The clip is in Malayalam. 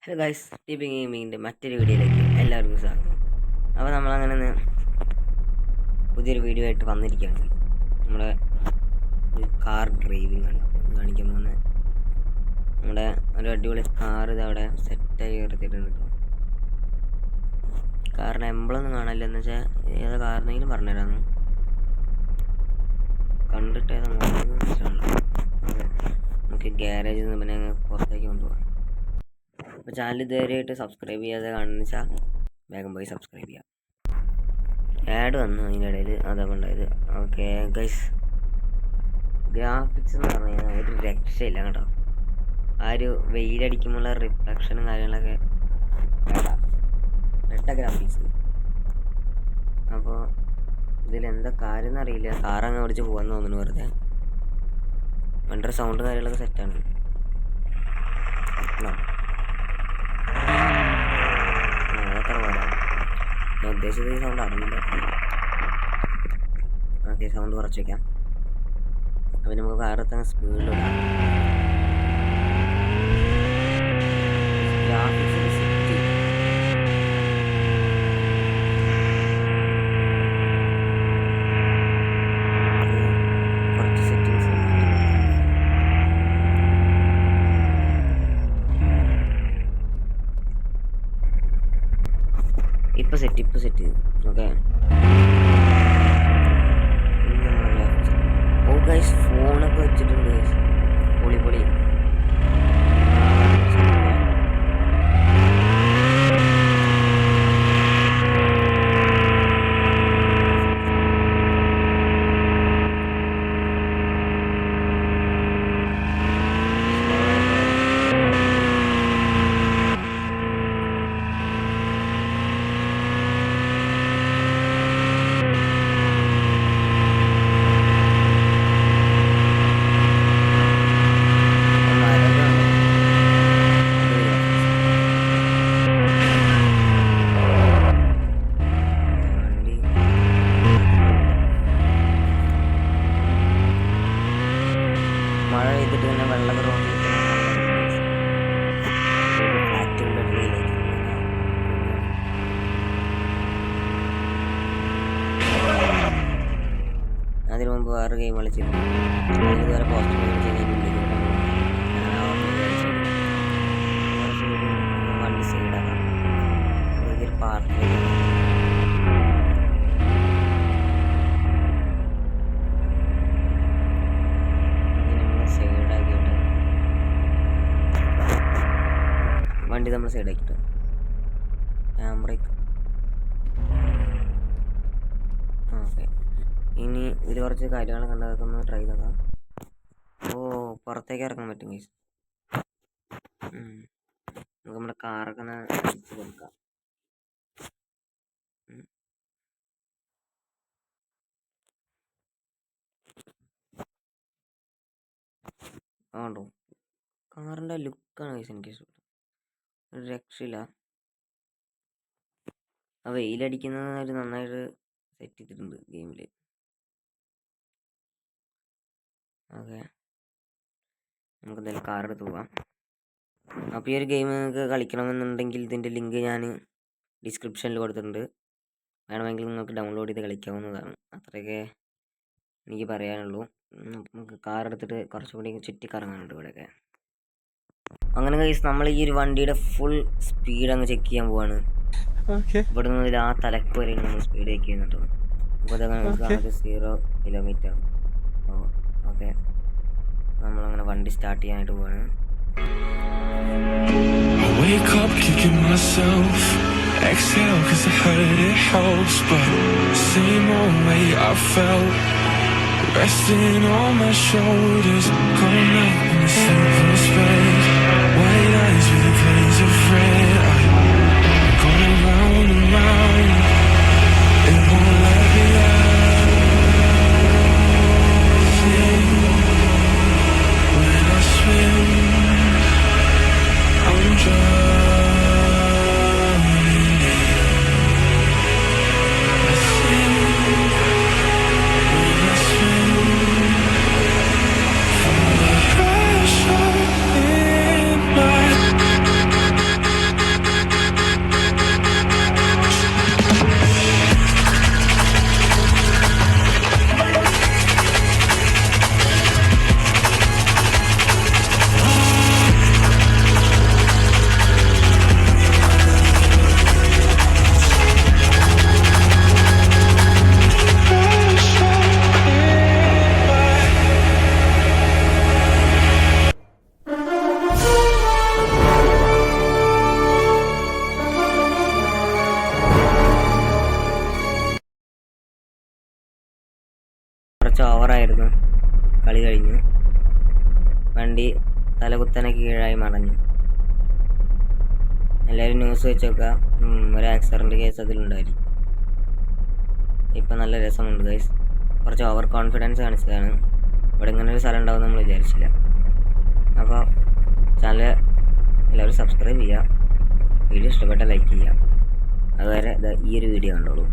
ഹലോ ഗൈസ്, ടിപി ഗെയിമിങ്ങിൻ്റെ മറ്റൊരു വീഡിയോയിലേക്ക് എല്ലാവർക്കും സ്വാഗതം. അപ്പോൾ നമ്മളങ്ങനെ പുതിയൊരു വീഡിയോ ആയിട്ട് വന്നിരിക്കുകയാണ്. നമ്മുടെ ഒരു കാർ ഡ്രൈവിംഗ് ആണ് കാണിക്കാൻ പോകുന്നത്. നമ്മുടെ ഒരു അടിപൊളി കാർ ഇതവിടെ സെറ്റായി എടുത്തിട്ടുണ്ട് കേട്ടോ. കാറിന് എംബ്ലൊന്നും കാണില്ല, എന്ന് വെച്ചാൽ ഏതാ കാറിനെങ്കിലും പറഞ്ഞുതരാമെന്ന് കണ്ടിട്ട് ഏതാ മനസ്സിലാണല്ലോ. നമുക്ക് ഗ്യാരേജിൽ നിന്ന് പിന്നെ പുറത്തേക്ക് കൊണ്ടുപോകാം. അപ്പോൾ ചാനൽ ഇതുവരെയായിട്ട് സബ്സ്ക്രൈബ് ചെയ്യാതെ കാണുന്ന വെച്ചാൽ വേഗം പോയി സബ്സ്ക്രൈബ് ചെയ്യാം. ആഡ് വന്നു അതിൻ്റെ ഇടയിൽ, അതാണ് ഉണ്ടായത്. ഓക്കെ ഗൈസ്, ഗ്രാഫിക്സ് എന്ന് പറഞ്ഞു കഴിഞ്ഞാൽ ഒരു രക്ഷയില്ല കേട്ടോ. ആ ഒരു വെയിലടിക്കുമ്പോഴുള്ള റിഫ്ലക്ഷനും കാര്യങ്ങളൊക്കെ വെട്ട ഗ്രാഫിക്സ്. അപ്പോൾ ഇതിലെന്താ കാര്യം എന്നറിയില്ല. കാറങ്ങ് ഓടിച്ച് പോകാൻ തോന്നുന്നു വെറുതെ. വണ്ടർ സൗണ്ട് കാര്യങ്ങളൊക്കെ സെറ്റാണ്. അത്ര പോരാ, ഞാൻ ഉദ്ദേശിച്ചത് ഈ സൗണ്ട് അറിയില്ല. ഓക്കെ, സൗണ്ട് കുറച്ച് വയ്ക്കാം. അപ്പം നമുക്ക് കാറെത്താൻ സ്പീഡിലിടാം. കുറച്ച് സെറ്റിങ്സ് ഇപ്പം സെറ്റ് ഓക്കെ. ഓ ഗൈസ്, ഫോണൊക്കെ വെച്ചിട്ടുണ്ട്. പൊളി മഴ പെയ്തിട്ട് തന്നെ വെള്ളമൊക്കെ റോഡിൽ അതിനു മുമ്പ് വേറെ ഗെയിം കളിച്ചിരുന്നു. ഇതുവരെ പോസ്റ്റ് വണ്ടി സൈഡാക്കാം. ഒരു പാർക്ക് വണ്ടി നമ്മൾ സൈഡാക്കിയിട്ട് ക്യാമറയ്ക്ക്. ഓക്കെ, ഇനി ഇതിൽ കുറച്ച് കാര്യങ്ങളൊക്കെ ഉണ്ടാക്കി ഒന്ന് ട്രൈ ചെയ്തേക്കാം. ഓ, പുറത്തേക്ക് ഇറങ്ങാൻ പറ്റും ഗൈസ്. നമുക്ക് നമ്മുടെ കാറൊക്കെ ഒന്ന് അടിച്ച് കൊടുക്കാം. ആണ്ടോ, കാറിൻ്റെ ലുക്കാണ് ഗൈസ് എനിക്ക് ഇഷ്ടപ്പെട്ടു. ഒരു രക്ഷയില്ല. ആ വെയിലടിക്കുന്നത് ഒരു നന്നായിട്ട് സെറ്റ് ചെയ്തിട്ടുണ്ട് ഗെയിമിൽ. ഓക്കെ, നമുക്ക് എന്തായാലും കാർ എടുത്ത് പോവാം. അപ്പോൾ ഈ ഒരു ഗെയിം നിങ്ങൾക്ക് കളിക്കണമെന്നുണ്ടെങ്കിൽ ഇതിൻ്റെ ലിങ്ക് ഞാൻ ഡിസ്ക്രിപ്ഷനിൽ കൊടുത്തിട്ടുണ്ട്. വേണമെങ്കിൽ നിങ്ങൾക്ക് ഡൗൺലോഡ് ചെയ്ത് കളിക്കാവുന്നതാണ്. അത്രയൊക്കെ എനിക്ക് പറയാനുള്ളൂ. നമുക്ക് കാർ എടുത്തിട്ട് കുറച്ചുകൂടി ചുറ്റിക്കറങ്ങാനുണ്ട് ഇവിടെയൊക്കെ. അങ്ങനെ ഗൈസ്, നമ്മൾ ഈ ഒരു വണ്ടിയുടെ ഫുൾ സ്പീഡ് അങ്ങ് ചെക്ക് ചെയ്യാൻ പോവാണ്. ഇവിടെ നിന്ന് ആ തലക്ക് വരെ നമ്മൾ സ്പീഡ് ചെക്ക് ചെയ്യുന്നുണ്ട്. അപ്പോൾ അതങ്ങനെ 0 കിലോമീറ്റർ. ഓക്കെ, നമ്മളങ്ങനെ വണ്ടി സ്റ്റാർട്ട് ചെയ്യാനായിട്ട് പോവാണ്. Wake up kicking myself, exhale cause I heard it helps, but same old way I felt, resting on my shoulders, going out in the simple space, white eyes with a glaze of red, I'm going round and round, it won't let me out, when I swim, I'm drowning. From the pressure കീഴായി മറഞ്ഞു. എല്ലാവരും ന്യൂസ് വെച്ച് നോക്കുക. ഒരു ആക്സിഡൻറ്റ് കേസ് അതിലുണ്ടായിരിക്കും. ഇപ്പം നല്ല രസമുണ്ട് ഗൈസ്. കുറച്ച് ഓവർ കോൺഫിഡൻസ് കാണിച്ചതാണ്. ഇവിടെ ഇങ്ങനെ ഒരു സ്ഥലം ഉണ്ടാവും നമ്മൾ വിചാരിച്ചില്ല. അപ്പോൾ ചാനൽ എല്ലാവരും സബ്സ്ക്രൈബ് ചെയ്യുക. വീഡിയോ ഇഷ്ടപ്പെട്ട ലൈക്ക് ചെയ്യുക. അതുവരെ ഈ ഒരു വീഡിയോ കണ്ടോളൂ.